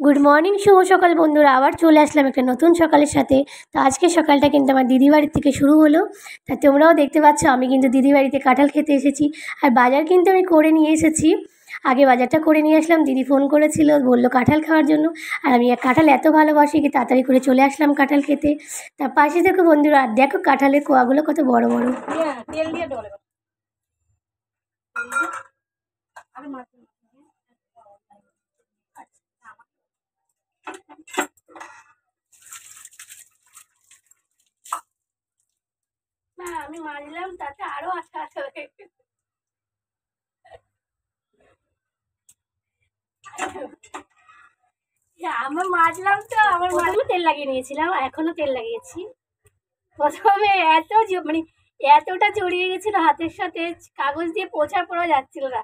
Good morning, শুভ সকাল বন্ধুরা। আবার চলে আসলাম একটা নতুন সকালের সাথে। তো আজকে সকালটা কিন্তু আমার দিদি বাড়ির থেকে শুরু হলো। তা তোমরাও দেখতে পাচ্ছ আমি কিন্তু দিদি বাড়িতে কাঁঠাল খেতে এসেছি। আর বাজার কিন্তু আমি করে নিয়ে এসেছি। আগে বাজারটা করে নিয়ে আসলাম, দিদি ফোন করেছিল, বললো কাঁঠাল খাওয়ার জন্য। আর আমি কাঁঠাল এত ভালোবাসি কি তাড়াতাড়ি করে চলে আসলাম কাঁঠাল খেতে। তার পাশে দেখো বন্ধুরা, আর দেখো কাঁঠালের কোয়াগুলো কত বড় বড়। তেল দিয়ে আমি মারলাম, তাতে আরো আঠা আঠা হয়ে গেছে। আমার মাজলাম তো, আমার প্রথমে তেল লাগিয়ে নিয়েছিলাম, এখনো তেল লাগিয়েছি। প্রথমে মানে এতটা জড়িয়ে গেছিল হাতের সাথে, কাগজ দিয়ে পোছা পড়া যাচ্ছিল না।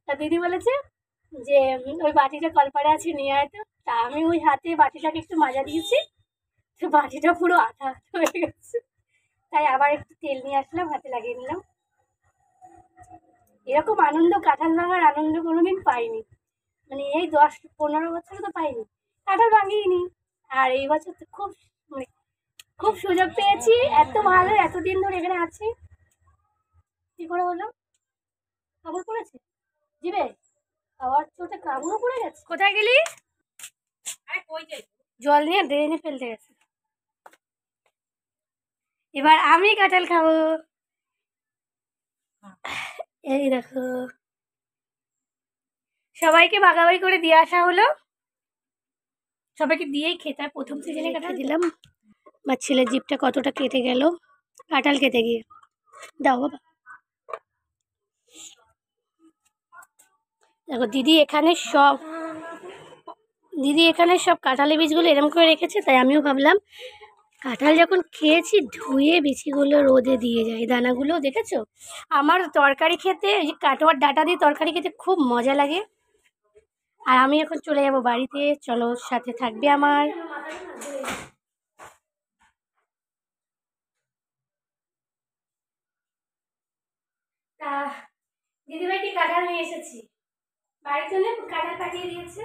তা দিদি বলেছে যে ওই বাটিটা কলপারে আছে, নিয়ে আয় তো। তা আমি ওই হাতে বাটিটাকে একটু মাজা দিয়েছি, তো বাটিটা পুরো আঠা হয়ে গেছে। তাই আবার একটু তেল নিয়ে আসলাম, হাতে লাগিয়ে নিলাম। এরকম আনন্দ, কাঁঠাল ভাঙার আনন্দ কোনোদিন পাইনি। মানে এই 10-15 বছর তো পাইনি, কাঁঠাল ভাঙিনি। আর এই বছর তো মানে খুব সুযোগ পেয়েছি। এত ভালো, এতদিন ধরে এখানে আছি। কি করে হলো? কামড় পড়েছে জিবে? খাওয়ার চোটে কামড়ও পড়ে গেছে। কোথায় গেলি? জল নিয়ে ড্রেনে ফেলতে গেছে। এবার আমি কাঁঠাল খাবো। এই দেখো, সবাইকে ভাগাভাগি করে দিয়ে আসা হলো। সবাইকে দিয়েই খেতে হয়। প্রথম সিজনে কাঁঠাল দিলাম। আমার ছেলের জিভটা কতটা কেটে গেল কাঁঠাল খেতে গিয়ে। দাও বাবা। দেখো দিদি এখানে সব কাঁঠালের বীজগুলো এরম করে রেখেছে। তাই আমিও ভাবলাম কাঁঠাল যখন খেয়েছি ধুয়ে বীজগুলো রোদে দিয়ে যায়। দানাগুলো দেখেছো? আমার তরকারি খেতে, ওই যে কাটোয়ার ডাঁটা দিয়ে তরকারি খেতে খুব মজা লাগে। আর আমি এখন চলে যাব বাড়িতে। চলো, সাথে থাকবে আমার। তা দিদিভাইকে কাঁঠাল নিয়ে এসেছি, বাড়ির জন্য কাঁঠাল পাঠিয়ে দিয়েছে।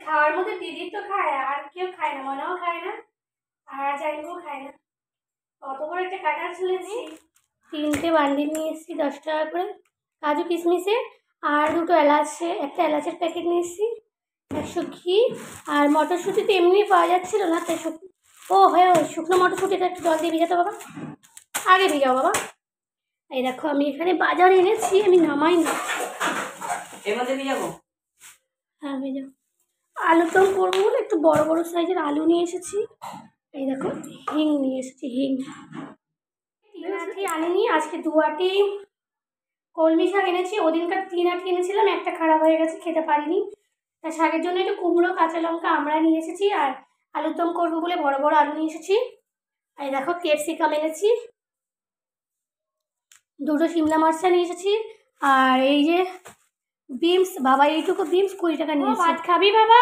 খাওয়ার মধ্যে দিদি তো খায়, আর কেউ খায় না, মনাও খায় না, আর জাইবুও খায় না। কত বড় একটা কাঁঠাল ছুলেছি। 3টে বান্ডিল নিয়ে এসেছি 10 টাকা করে, কাজু কিশমিশে। আর 2টো এলাচে, একটা এলাচের প্যাকেট নিয়ে এসেছি, 100 ঘি। আর মটরশুঁটি তো এমনি পাওয়া যাচ্ছিল না, তাই শুকনো মটরশুঁটিটা একটু জল দিয়ে ভিজাতে বাবা, আগে ভিজাও বাবা। এই দেখো আমি এখানে বাজার এনেছি, আমি নামাই না। হ্যাঁ ভিজাও। আলুর দম করবো বলে একটু বড় বড় সাইজের আলু নিয়ে এসেছি। এই দেখো হিং নিয়ে এসেছি, হিং। 3 আঁটি আনিনি, আজকে 2 আঁটি কলমি শাক এনেছি। ওদিনকার 3 আঁটি এনেছিলাম, একটা খারাপ হয়ে গেছে, খেতে পারিনি। তা শাকের জন্য একটু কুমড়ো, কাঁচা লঙ্কা আমরা নিয়ে এসেছি। আর আলুর দম করবো বলে বড় বড় আলু নিয়ে এসেছি। এই দেখো ক্যাপসিকাম এনেছি, 2টো শিমলা মরচা নিয়ে এসেছি। আর এই যে বিমস, বাবা এইটুকু বিমস 20 টাকা নিয়েছি। ভাত খাবি বাবা?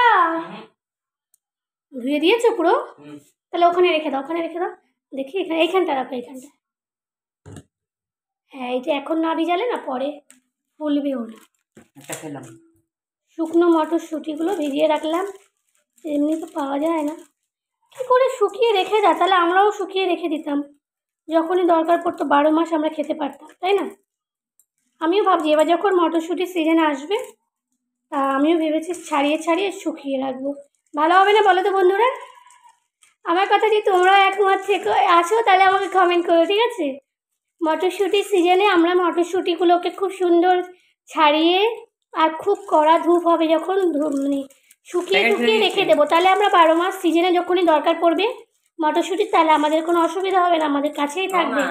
ধুয়ে দিয়েছো পুরো? তাহলে ওখানে রেখে দাও, ওখানে রেখে দাও। দেখি এখানে, এইখানটা রাখো, এইখানটা। হ্যাঁ, এটা এখন না ভিজালে না পরে ফুলবে ওটা। শুকনো মটরশুঁটিগুলো ভিজিয়ে রাখলাম, এমনি তো পাওয়া যায় না। কী করে শুকিয়ে রেখে দেয়? তাহলে আমরাও শুকিয়ে রেখে দিতাম, যখনই দরকার পড়তো 12 মাস আমরা খেতে পারতাম, তাই না? আমিও ভাবছি এবার যখন মটরশুঁটির সিজন আসবে, তা আমিও ভেবেছি ছাড়িয়ে ছাড়িয়ে শুকিয়ে রাখবো। ভালো হবে না বলো তো বন্ধুরা? আমার কথা যদি তোমরা একমত থেকে আসো তাহলে আমাকে কমেন্ট করো, ঠিক আছে? মটরশুঁটির সিজনে আমরা মটরশুঁটিগুলোকে খুব সুন্দর ছাড়িয়ে, আর খুব কড়া ধূপ হবে যখন, মানে শুকিয়ে টুকিয়ে রেখে দেবো। তাহলে আমরা 12 মাস সিজনে যখনই দরকার পড়বে মটরশুঁটি, তাহলে আমাদের কোনো অসুবিধা হবে না, আমাদের কাছেই থাকবে।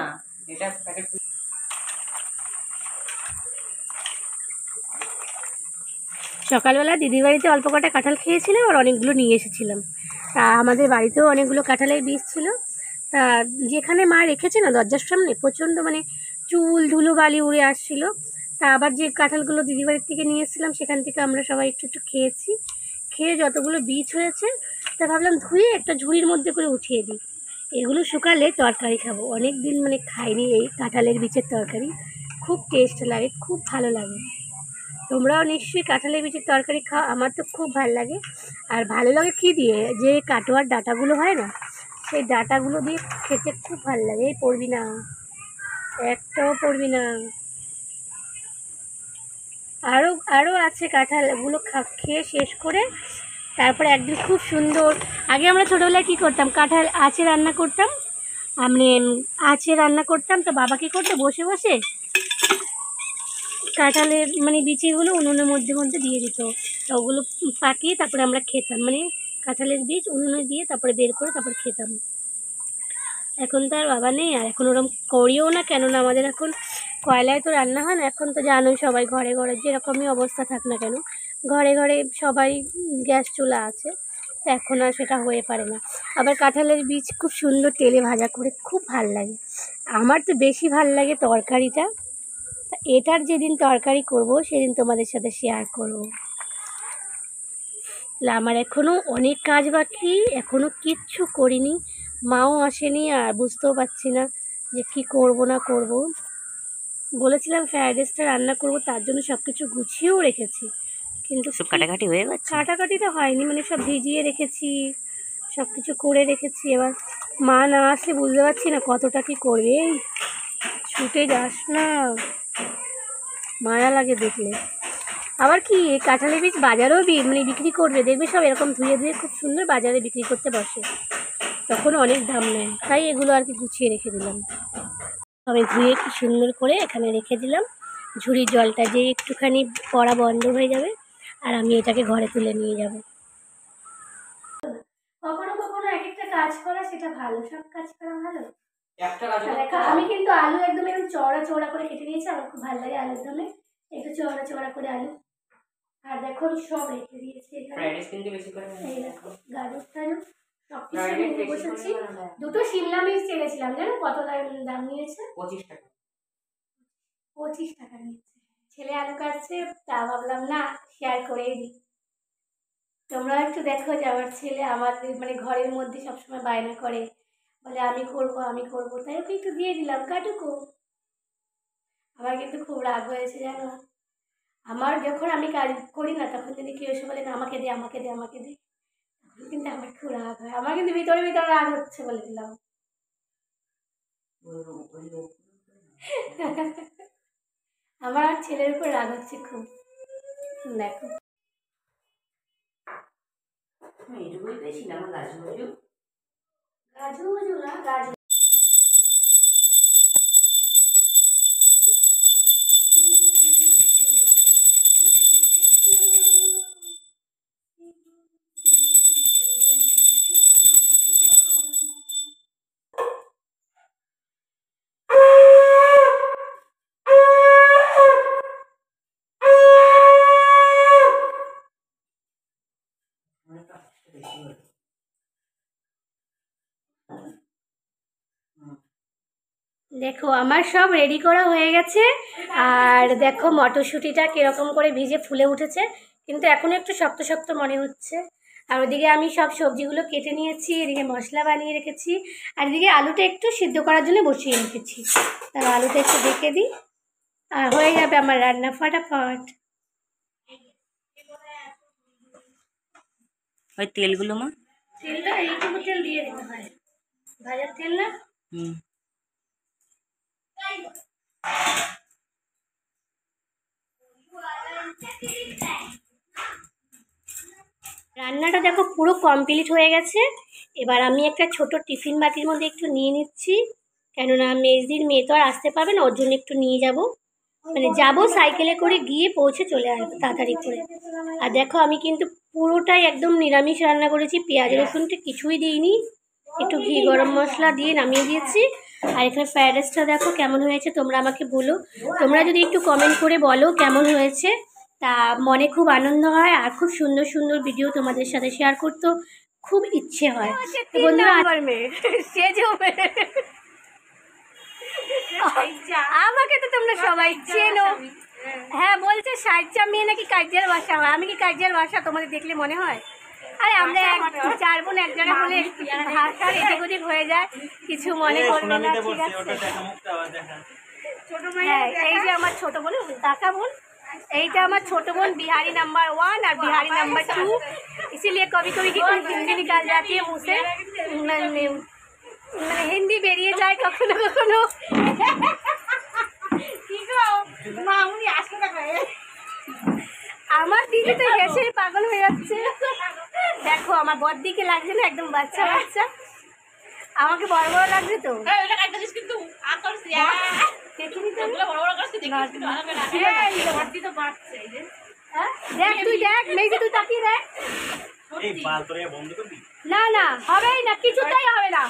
সকালবেলা দিদির বাড়িতে অল্প কটা কাঁঠাল খেয়েছিলাম, আর অনেকগুলো নিয়ে এসেছিলাম। তা আমাদের বাড়িতেও অনেকগুলো কাঁঠালের বীজ ছিল। তা যেখানে মা রেখেছে না দরজার সামনে, প্রচণ্ড মানে চুল ধুলো বালি উড়ে আসছিল। তা আবার যে কাঁঠালগুলো দিদির বাড়ির থেকে নিয়ে এসেছিলাম সেখান থেকে আমরা সবাই একটু একটু খেয়েছি। খেয়ে যতগুলো বীজ হয়েছে তা ভাবলাম ধুয়ে একটা ঝুড়ির মধ্যে করে উঠিয়ে দিই। এগুলো শুকালে তরকারি খাবো। অনেক দিন মানে খাইনি এই কাঁঠালের বীজের তরকারি, খুব টেস্ট লাগে, খুব ভালো লাগে। তোমরাও নিশ্চয়ই কাঁঠালের বিচির তরকারি খাও, আমার তো খুব ভালো লাগে। আর ভালো লাগে কী দিয়ে, যে কাটোয়ার ডাঁটাগুলো হয় না, সেই ডাঁটাগুলো দিয়ে খেতে খুব ভালো লাগে। এই পড়বি না, একটাও পড়বি না। আরও আরও আছে কাঁঠালগুলো খেয়ে শেষ করে তারপরে একদিন খুব সুন্দর, আগে আমরা ছোটোবেলায় কী করতাম, কাঁঠাল আঁচে রান্না করতাম, আমি আঁচে রান্না করতাম, তো বাবা কী করতো, বসে বসে কাঁঠালের মানে বিচিগুলো উনুনের মধ্যে মধ্যে দিয়ে দিত, তো ওগুলো পাকিয়ে তারপরে আমরা খেতাম, মানে কাঁঠালের বীজ উনুনে দিয়ে তারপরে বের করে তারপরে খেতাম। এখন তো আর বাবা নেই, আর এখন ওরকম করিও না, কেননা আমাদের এখন কয়লায় তো রান্না হয় না, এখন তো জানোই সবাই ঘরে ঘরে যেরকমই অবস্থা থাক না কেন ঘরে ঘরে সবাই গ্যাস চুলা আছে, তো এখন আর সেটা হয়ে পারে না। আবার কাঁঠালের বীজ খুব সুন্দর তেলে ভাজা করে খুব ভাল লাগে, আমার তো বেশি ভাল লাগে তরকারিটা। তা এটার যেদিন তরকারি করব সেদিন তোমাদের সাথে শেয়ার করব। আমার এখনও অনেক কাজ বাকি, এখনও কিচ্ছু করিনি, মাও আসেনি, আর বুঝতেও পারছি না যে কি করব না করব। বলেছিলাম ফ্রায়েড রাইসটা রান্না করব, তার জন্য সব কিছু গুছিয়েও রেখেছি, কিন্তু সব কাটাকাটি হয়ে গেছে। কাটাকাটিটা হয়নি, মানে সব ভিজিয়ে রেখেছি, সব কিছু করে রেখেছি। এবার মা না আসলে বুঝতে পারছি না কতটা কি করবে। ছুটে যাস না, মায়া লাগে দেখলে। আবার কি কাঁঠালের বীজ বাজারেও মানে বিক্রি করবে, দেখবে সব এরকম ধুয়ে ধুয়ে খুব সুন্দর বাজারে বিক্রি করতে বসে, তখন অনেক দাম নেয়, তাই এগুলো আর কি গুছিয়ে রেখে দিলাম। আমি ধুয়ে কি সুন্দর করে এখানে রেখে দিলাম, ঝুড়ির জলটা যে একটুখানি পড়া বন্ধ হয়ে যাবে, আর আমি এটাকে ঘরে তুলে নিয়ে যাব। কখনো কখনো এক একটা কাজ করা সেটা ভালো, সব কাজ করা ভালো। আমি কিন্তু আলু একদম এরকম চওড়া চওড়া করে কেটে নিয়েছি, আমার খুব ভালো লাগে আলুর দমে একটু চওড়া চওড়া করে আলু। আর দেখো সব রেখে দিয়েছি এখানে, এই দেখো গাজর টাজর সব কিছু নিয়ে বসেছি। দুটো শিমলা মির্চ চেয়েছিলাম, জানো কত দাম নিয়েছে? 25 টাকা। 25 টাকা নিয়েছে। ছেলে আলু কাটছে, তা ভাবলাম না শেয়ার করেই দিই। তোমরা একটু দেখো যে আমার ছেলে আমাদের মানে ঘরের মধ্যে সবসময় বায়না করে, বলে আমি করব আমি করব, তাই ওকে একটু দিয়ে দিলাম কাটুকো। আমার কিন্তু খুব রাগ হয়েছে জানো, আমার যখন আমি কাজ করি না তখন যদি কেউ এসে বলে না আমাকে দে আমাকে দে আমাকে দে, তখন কিন্তু আমার খুব রাগ হয়। আমার কিন্তু ভিতরে ভিতরে রাগ হচ্ছে, বলে দিলাম। আমার আর ছেলের উপর রাগ হচ্ছে খুব। দেখো এইটুকুই বেশি না, গাজু গাজু গাজু গাজু না গাজু। দেখো আমার সব রেডি করা হয়ে গেছে, আর দেখো মটরশুঁটিটা কীরকম করে ভিজে ফুলে উঠেছে, কিন্তু এখন একটু শক্ত শক্ত মনে হচ্ছে। আর ওদিকে আমি সব সবজিগুলো কেটে নিয়েছি, এদিকে মশলা বানিয়ে রেখেছি, আর এদিকে আলুটা একটু সিদ্ধ করার জন্য বসিয়ে রেখেছি। তার আলুটা একটু দেখে দিই, আর হয়ে যাবে আমার রান্না ফটাফট। ওই তেলগুলো মা, তেলটা এইটুকু তেল দিয়ে দিতে হয়, ভাজার তেল না। রান্নাটা দেখো পুরো কমপ্লিট হয়ে গেছে। এবার আমি একটা ছোট টিফিন বাটির মধ্যে একটু নিয়ে নিচ্ছি, কেননা মেজদির মেয়ে তো আর আসতে পারবে না, ওর জন্য একটু নিয়ে যাব, মানে যাব সাইকেলে করে গিয়ে পৌঁছে চলে আসবো তাড়াতাড়ি করে। আর দেখো আমি কিন্তু পুরোটাই একদম নিরামিষ রান্না করেছি, পেঁয়াজ রসুনটা কিছুই দিইনি, একটু ঘি গরম মশলা দিয়ে নামিয়ে দিয়েছি। আর এখানে ফ্রায়েড রাইসটা দেখো কেমন হয়েছে তোমরা আমাকে বলো, তোমরা যদি একটু কমেন্ট করে বলো কেমন হয়েছে, তা মনে খুব আনন্দ হয়, আর খুব সুন্দর সুন্দর ভিডিও তোমাদের সাথে শেয়ার করতে খুব ইচ্ছে হয়। বন্ধুরা আমাকে তো তোমরা সবাই চেনো, হ্যাঁ বলছে সাইজা মেয়ে নাকি কাজের ভাষা হয়, আমি কি কাজের ভাষা তোমাদের দেখলে মনে হয়? আরে আমরা চার বোন এক জায়গায় বলে ভাষার এদিক ওদিক হয়ে যায়, কিছু মনে করবে না, ঠিক আছে? হ্যাঁ এই যে আমার ছোট বোন, কাকা বোন, এইটা আমার ছোট বোन बिहारी नंबर 1 और बिहारी नंबर 2, इसीलिए कभी कभी की हिंदी निकाल जाती है मुँह से, মানে হিন্দি বেরিয়ে যায় কখনো কখনো। আমার দিদি তো হেসে পাগল হয়ে যাচ্ছে। দেখো আমার বড়দিকে লাগছে না একদম বাচ্চা বাচ্চা, আমাকে বড় বড় লাগছে তো। দেখ তুই দেখ মেয়ে তুই তাকিয়ে দেখ। না না হবেই না, কিছুতেই হবে না।